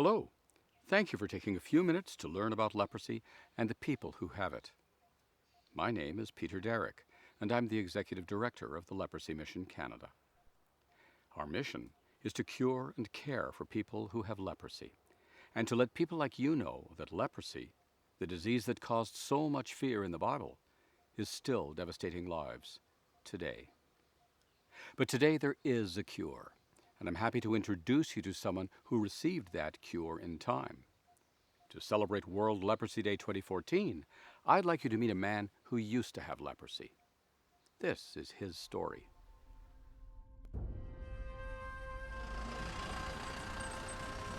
Hello. Thank you for taking a few minutes to learn about leprosy and the people who have it. My name is Peter Derrick, and I'm the Executive Director of the Leprosy Mission Canada. Our mission is to cure and care for people who have leprosy, and to let people like you know that leprosy, the disease that caused so much fear in the Bible, is still devastating lives today. But today there is a cure, and I'm happy to introduce you to someone who received that cure in time. To celebrate World Leprosy Day 2014, I'd like you to meet a man who used to have leprosy. This is his story.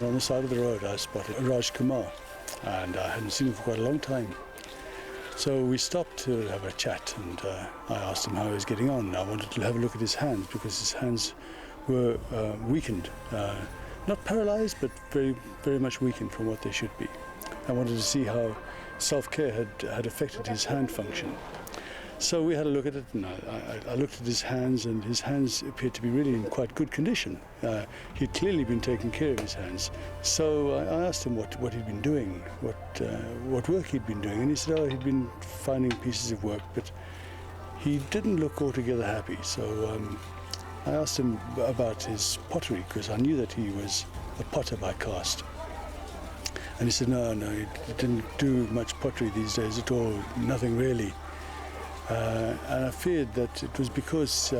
On the side of the road I spotted a Raj Kumar, and I hadn't seen him for quite a long time. So we stopped to have a chat, and I asked him how he was getting on. I wanted to have a look at his hands because his hands were weakened, not paralyzed, but very, very much weakened from what they should be. I wanted to see how self-care had affected his hand function. So we had a look at it, and I looked at his hands, and his hands appeared to be really in quite good condition. He'd clearly been taking care of his hands. So I asked him what he'd been doing, what work he'd been doing, and he said, he'd been finding pieces of work, but he didn't look altogether happy. So I asked him about his pottery, because I knew that he was a potter by caste. And he said, no, he didn't do much pottery these days at all, nothing really. And I feared that it was because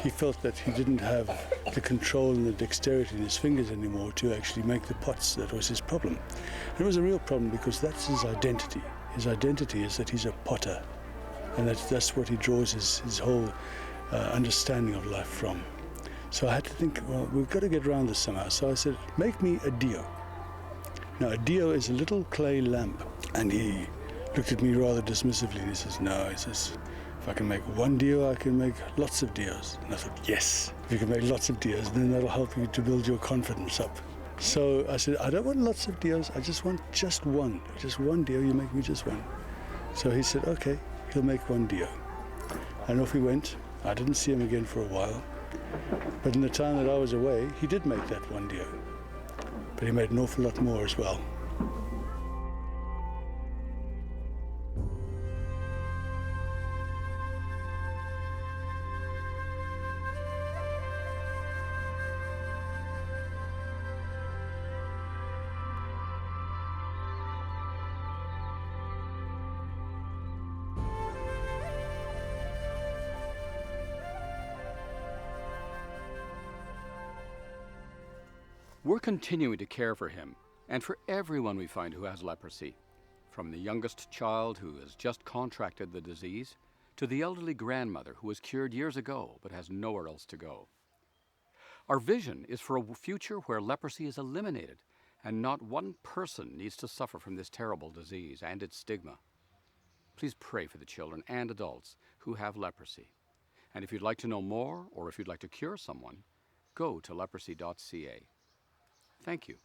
he felt that he didn't have the control and the dexterity in his fingers anymore to actually make the pots. That was his problem. And it was a real problem because that's his identity. His identity is that he's a potter, and that's what he draws his whole understanding of life from. So I had to think, well, we've got to get around this somehow. So I said, make me a dio. Now, a dio is a little clay lamp, and he looked at me rather dismissively, and he says, no, if I can make one dio, I can make lots of dios. And I thought, yes, if you can make lots of dios, then that'll help you to build your confidence up. So I said, I don't want lots of dios, I just want just one dio, you make me just one. So he said, okay, he'll make one dio. And off he went. I didn't see him again for a while, but in the time that I was away, he did make that one dio. But he made an awful lot more as well. We're continuing to care for him and for everyone we find who has leprosy, from the youngest child who has just contracted the disease to the elderly grandmother who was cured years ago but has nowhere else to go. Our vision is for a future where leprosy is eliminated and not one person needs to suffer from this terrible disease and its stigma. Please pray for the children and adults who have leprosy. And if you'd like to know more, or if you'd like to cure someone, go to leprosy.ca. Thank you.